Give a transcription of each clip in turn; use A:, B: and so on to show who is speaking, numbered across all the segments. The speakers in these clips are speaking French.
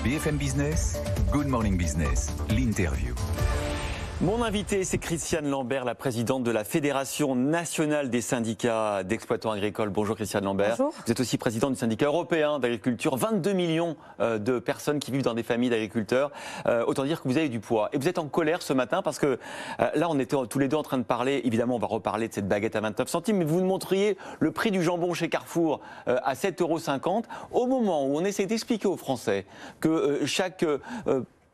A: BFM Business, Good Morning Business, l'interview.
B: Mon invité, c'est Christiane Lambert, la présidente de la Fédération nationale des syndicats d'exploitants agricoles. Bonjour Christiane Lambert.
C: Bonjour.
B: Vous êtes aussi présidente du syndicat européen d'agriculture. 22 millions de personnes qui vivent dans des familles d'agriculteurs. Autant dire que vous avez du poids. Et vous êtes en colère ce matin parce que là, on était tous les deux en train de parler. Évidemment, on va reparler de cette baguette à 29 centimes. Mais vous nous montriez le prix du jambon chez Carrefour à 7,50 € au moment où on essaie d'expliquer aux Français que chaque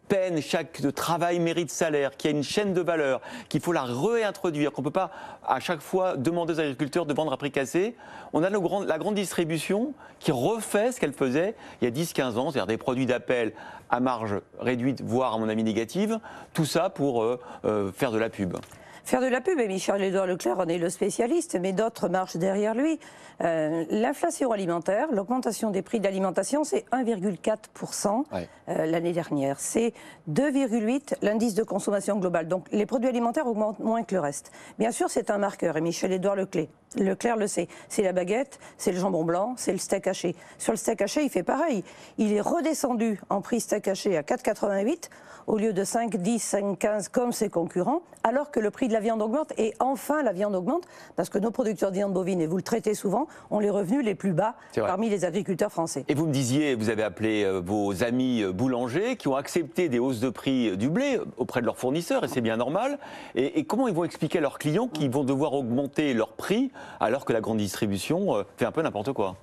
B: peine, chaque travail mérite salaire, qu'il y a une chaîne de valeur, qu'il faut la réintroduire, qu'on ne peut pas à chaque fois demander aux agriculteurs de vendre à prix cassé. On a la grande distribution qui refait ce qu'elle faisait il y a 10-15 ans, c'est-à-dire des produits d'appel à marge réduite, voire à mon avis négative, tout ça pour faire de la pub.
C: Faire de la pub, et Michel-Édouard Leclerc en est le spécialiste, mais d'autres marchent derrière lui. L'inflation alimentaire, l'augmentation des prix de l'alimentation, c'est 1,4% l'année dernière. C'est 2,8% l'indice de consommation globale. Donc les produits alimentaires augmentent moins que le reste. Bien sûr, c'est un marqueur, et Michel-Édouard Leclerc le sait. C'est la baguette, c'est le jambon blanc, c'est le steak haché. Sur le steak haché, il fait pareil. Il est redescendu en prix steak haché à 4,88 au lieu de 5, 10, 5, 15 comme ses concurrents, alors que le prix de la viande augmente. Et enfin, la viande augmente parce que nos producteurs de viande bovine, et vous le traitez souvent, ont les revenus les plus bas parmi les agriculteurs français.
B: Et vous me disiez, vous avez appelé vos amis boulangers qui ont accepté des hausses de prix du blé auprès de leurs fournisseurs, et c'est bien normal. Et comment ils vont expliquer à leurs clients qu'ils vont devoir augmenter leur prix alors que la grande distribution fait un peu n'importe quoi?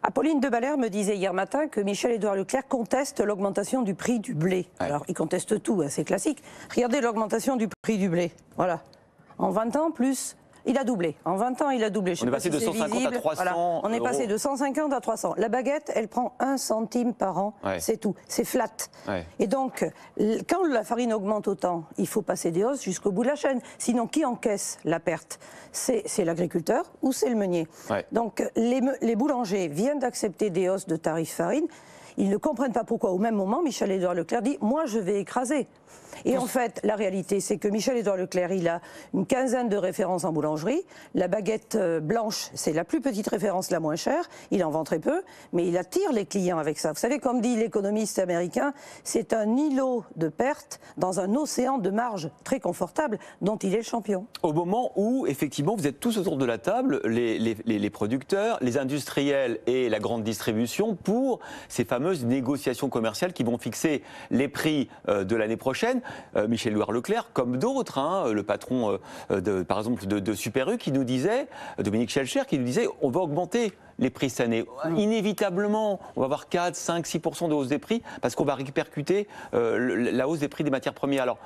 C: Apolline de Balère me disait hier matin que Michel-Édouard Leclerc conteste l'augmentation du prix du blé. Ouais. Alors, il conteste tout, c'est classique. Regardez l'augmentation du prix du blé. Voilà. En 20 ans, plus... Il a doublé. En 20 ans, il a doublé.
B: On est passé de 150 à 300
C: voilà. On est passé de 150 à 300. La baguette, elle prend 1 centime par an. Ouais. C'est tout. C'est flat. Ouais. Et donc, quand la farine augmente autant, il faut passer des hausses jusqu'au bout de la chaîne. Sinon, qui encaisse la perte? C'est l'agriculteur ou c'est le meunier. Ouais. Donc, les boulangers viennent d'accepter des hausses de tarifs farine. Ils ne comprennent pas pourquoi, au même moment, Michel-Édouard Leclerc dit « moi, je vais écraser ». Et en fait, la réalité, c'est que Michel-Édouard Leclerc, il a une quinzaine de références en boulangerie. La baguette blanche, c'est la plus petite référence, la moins chère. Il en vend très peu, mais il attire les clients avec ça. Vous savez, comme dit l'économiste américain, c'est un îlot de pertes dans un océan de marge très confortable dont il est le champion.
B: Au moment où, effectivement, vous êtes tous autour de la table, les producteurs, les industriels et la grande distribution, pour ces fameuses négociations commerciales qui vont fixer les prix de l'année prochaine. Michel-Édouard Leclerc, comme d'autres, le patron, par exemple, de Super U, qui nous disait, Dominique Schelcher, qui nous disait, on va augmenter les prix cette année. Inévitablement, on va avoir 4, 5, 6% de hausse des prix, parce qu'on va répercuter la hausse des prix des matières premières. Alors,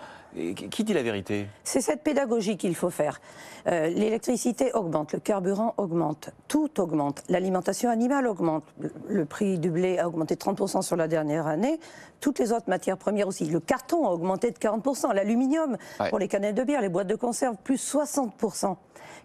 B: qui dit la vérité? C'est
C: cette pédagogie qu'il faut faire. L'électricité augmente, le carburant augmente, tout augmente. L'alimentation animale augmente. Le prix du blé a augmenté de 30% sur la dernière année. Toutes les autres matières premières aussi. Le carton a augmenté de 40%. L'aluminium, pour les canettes de bière, les boîtes de conserve, plus 60%.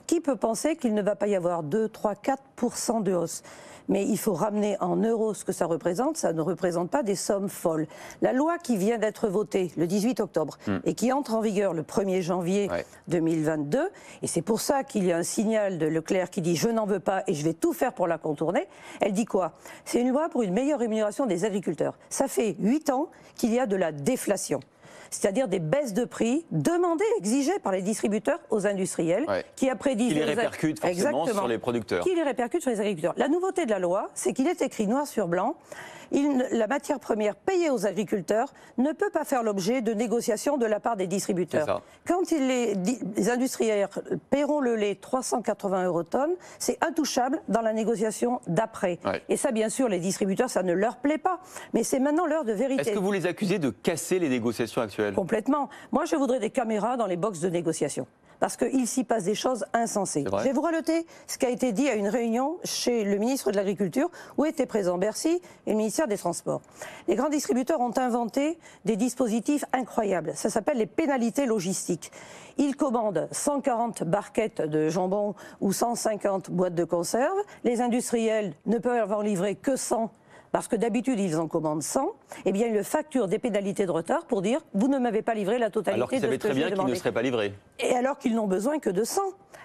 C: Qui peut penser qu'il ne va pas y avoir 2, 3, 4% de hausse? Mais il faut ramener en euros ce que ça représente. Ça ne représente pas des sommes folles. La loi qui vient d'être votée le 18 octobre et qui entre en vigueur le 1er janvier 2022, et c'est pour ça qu'il y a un signal de Leclerc qui dit « je n'en veux pas et je vais tout faire pour la contourner », elle dit quoi? C'est une loi pour une meilleure rémunération des agriculteurs. Ça fait 8 ans qu'il y a de la déflation. C'est-à-dire des baisses de prix demandées, exigées par les distributeurs aux industriels, qui après disent...
B: Qui les répercutent forcément sur les producteurs.
C: Qui les répercutent sur les agriculteurs. La nouveauté de la loi, c'est qu'il est écrit noir sur blanc, la matière première payée aux agriculteurs ne peut pas faire l'objet de négociations de la part des distributeurs. Quand les industriels paieront le lait 380 € tonne, c'est intouchable dans la négociation d'après. Et ça, bien sûr, les distributeurs, ça ne leur plaît pas. Mais c'est maintenant l'heure de vérité.
B: Est-ce que vous les accusez de casser les négociations actuelles?
C: Complètement. Moi, je voudrais des caméras dans les boxes de négociation. Parce qu'il s'y passe des choses insensées. Je vais vous relater ce qui a été dit à une réunion chez le ministre de l'Agriculture, où étaient présents Bercy et le ministère des Transports. Les grands distributeurs ont inventé des dispositifs incroyables. Ça s'appelle les pénalités logistiques. Ils commandent 140 barquettes de jambon ou 150 boîtes de conserve. Les industriels ne peuvent en livrer que 100. Parce que d'habitude, ils en commandent 100, eh bien, ils le facturent des pénalités de retard pour dire « vous ne m'avez pas livré la totalité de ce que j'ai demandé ».
B: Alors qu'ils savaient très bien qu'ils ne seraient pas livrés.
C: Et alors qu'ils n'ont besoin que de 100.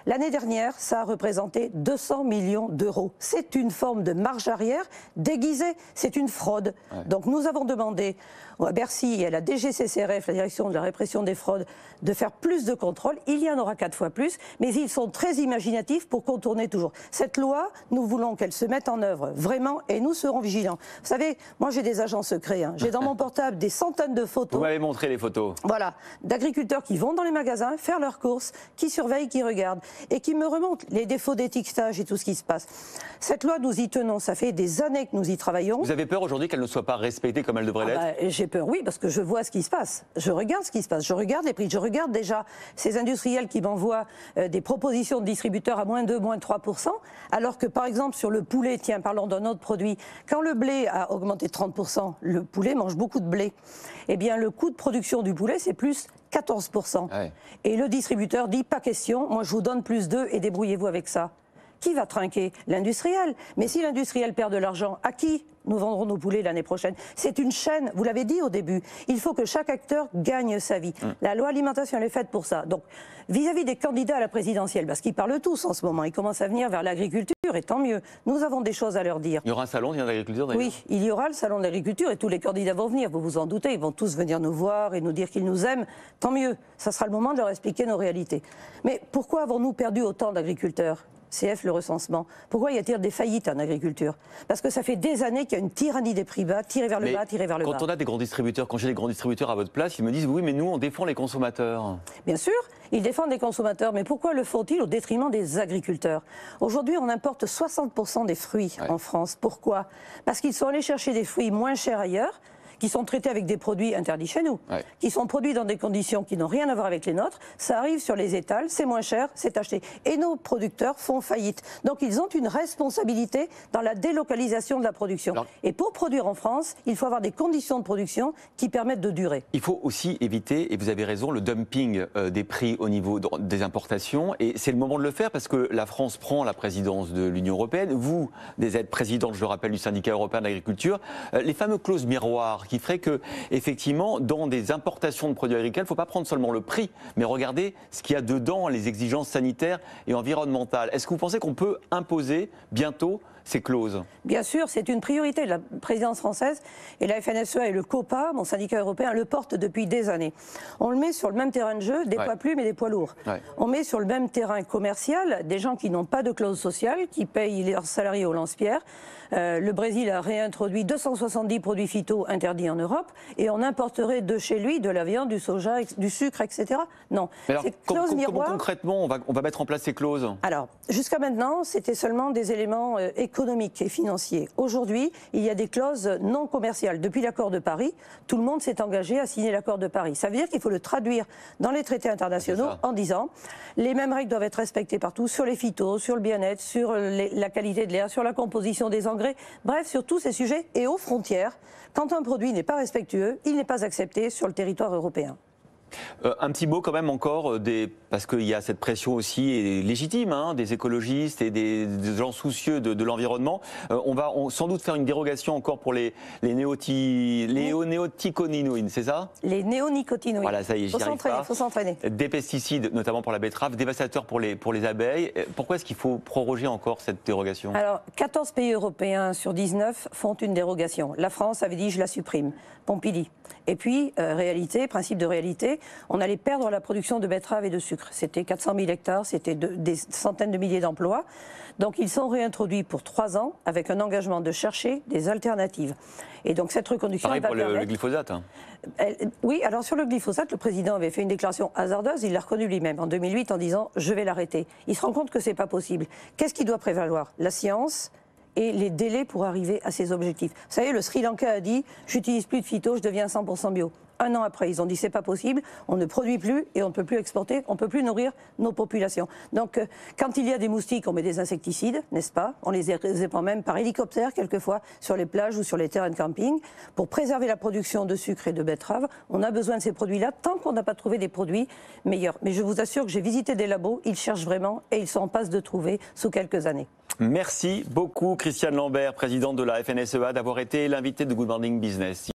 C: L'année dernière, ça a représenté 200 millions d'euros. C'est une forme de marge arrière déguisée, c'est une fraude. Ouais. Donc nous avons demandé à Bercy et à la DGCCRF, la direction de la répression des fraudes, de faire plus de contrôles. Il y en aura 4 fois plus, mais ils sont très imaginatifs pour contourner toujours. Cette loi, nous voulons qu'elle se mette en œuvre vraiment et nous serons vigilants. Vous savez, moi j'ai des agents secrets, hein. J'ai dans mon portable des centaines de photos.
B: Vous m'avez montré les photos.
C: Voilà, d'agriculteurs qui vont dans les magasins faire leurs courses, qui surveillent, qui regardent et qui me remontent les défauts d'étiquetage et tout ce qui se passe. Cette loi, nous y tenons, ça fait des années que nous y travaillons.
B: Vous avez peur aujourd'hui qu'elle ne soit pas respectée comme elle devrait l'être?
C: J'ai peur, oui, parce que je vois ce qui se passe. Je regarde ce qui se passe, je regarde les prix, je regarde déjà ces industriels qui m'envoient des propositions de distributeurs à moins 2, moins 3%, alors que par exemple sur le poulet, tiens, parlons d'un autre produit, quand le blé a augmenté de 30%, le poulet mange beaucoup de blé, eh bien le coût de production du poulet c'est plus 14%. Ouais. Et le distributeur dit pas question, moi je vous donne plus 2 et débrouillez-vous avec ça. Qui va trinquer? L'industriel. Mais si l'industriel perd de l'argent, à qui nous vendrons nos poulets l'année prochaine? C'est une chaîne, vous l'avez dit au début. Il faut que chaque acteur gagne sa vie. La loi alimentation, elle est faite pour ça. Donc, vis-à-vis des candidats à la présidentielle, parce qu'ils parlent tous en ce moment, ils commencent à venir vers l'agriculture, et tant mieux. Nous avons des choses à leur dire.
B: Il y aura un salon d'agriculture d'ailleurs?
C: Oui, il y aura le salon de l'agriculture et tous les candidats vont venir, vous vous en doutez. Ils vont tous venir nous voir et nous dire qu'ils nous aiment. Tant mieux. Ça sera le moment de leur expliquer nos réalités. Mais pourquoi avons-nous perdu autant d'agriculteurs? CF, le recensement. Pourquoi y a-t-il des faillites en agriculture? Parce que ça fait des années qu'il y a une tyrannie des prix bas, tirés vers le bas, tirés vers le bas.
B: Quand on a des grands distributeurs, quand j'ai des grands distributeurs à votre place, ils me disent oui, mais nous, on défend les consommateurs.
C: Bien sûr, ils défendent les consommateurs, mais pourquoi le font-ils au détriment des agriculteurs? Aujourd'hui, on importe 60% des fruits en France. Pourquoi? Parce qu'ils sont allés chercher des fruits moins chers ailleurs, qui sont traités avec des produits interdits chez nous, qui sont produits dans des conditions qui n'ont rien à voir avec les nôtres, ça arrive sur les étals, c'est moins cher, c'est acheté. Et nos producteurs font faillite. Donc ils ont une responsabilité dans la délocalisation de la production. Alors, et pour produire en France, il faut avoir des conditions de production qui permettent de durer.
B: Il faut aussi éviter, et vous avez raison, le dumping des prix au niveau des importations. Et c'est le moment de le faire parce que la France prend la présidence de l'Union européenne. Vous, des aides présidentes, je le rappelle, du syndicat européen d'agriculture, les fameuses clauses miroirs qui ferait que, effectivement, dans des importations de produits agricoles, il ne faut pas prendre seulement le prix, mais regarder ce qu'il y a dedans, les exigences sanitaires et environnementales. Est-ce que vous pensez qu'on peut imposer bientôt ces clauses? Bien
C: sûr, c'est une priorité de la présidence française et la FNSEA et le COPA, mon syndicat européen, le portent depuis des années. On le met sur le même terrain de jeu, des poids plumes et des poids lourds. On met sur le même terrain commercial des gens qui n'ont pas de clause sociale, qui payent leurs salariés au lance-pierre. Le Brésil a réintroduit 270 produits phyto interdits en Europe et on importerait de chez lui de la viande, du soja, du sucre, etc. Non.
B: Alors, comment concrètement on va mettre en place ces clauses?
C: Alors, jusqu'à maintenant, c'était seulement des éléments économiques et financiers. Aujourd'hui, il y a des clauses non commerciales. Depuis l'accord de Paris, tout le monde s'est engagé à signer l'accord de Paris. Ça veut dire qu'il faut le traduire dans les traités internationaux en disant les mêmes règles doivent être respectées partout sur les phytos, sur le bien-être, sur la qualité de l'air, sur la composition des engrais. Bref, sur tous ces sujets et aux frontières, quand un produit n'est pas respectueux, il n'est pas accepté sur le territoire européen.
B: Un petit mot quand même encore, parce qu'il y a cette pression aussi et légitime des écologistes et des gens soucieux de l'environnement. On va sans doute faire une dérogation encore pour les néonicotinoïdes, c'est ça? Les néonicotinoïdes. Voilà, ça y est, j'y arrive pas.
C: Faut s'entraîner.
B: Des pesticides, notamment pour la betterave, dévastateurs pour les abeilles. Pourquoi est-ce qu'il faut proroger encore cette dérogation?
C: Alors, 14 pays européens sur 19 font une dérogation. La France avait dit je la supprime. Pompili. Et puis, principe de réalité, on allait perdre la production de betteraves et de sucre. C'était 400 000 hectares, c'était des centaines de milliers d'emplois. Donc ils sont réintroduits pour 3 ans avec un engagement de chercher des alternatives. Et donc cette reconduction...
B: Pareil pour le glyphosate.
C: Oui, alors sur le glyphosate, le président avait fait une déclaration hasardeuse, il l'a reconnu lui-même en 2008 en disant « je vais l'arrêter ». Il se rend compte que ce n'est pas possible. Qu'est-ce qui doit prévaloir? La science et les délais pour arriver à ces objectifs. Vous savez, le Sri Lanka a dit « j'utilise plus de phyto, je deviens 100% bio ». Un an après, ils ont dit c'est pas possible, on ne produit plus et on ne peut plus exporter, on ne peut plus nourrir nos populations. Donc quand il y a des moustiques, on met des insecticides, n'est-ce pas? On les répand même par hélicoptère quelquefois sur les plages ou sur les terrains de camping. Pour préserver la production de sucre et de betterave, on a besoin de ces produits-là tant qu'on n'a pas trouvé des produits meilleurs. Mais je vous assure que j'ai visité des labos, ils cherchent vraiment et ils sont en passe de trouver sous quelques années.
B: Merci beaucoup Christiane Lambert, présidente de la FNSEA, d'avoir été l'invitée de Good Morning Business.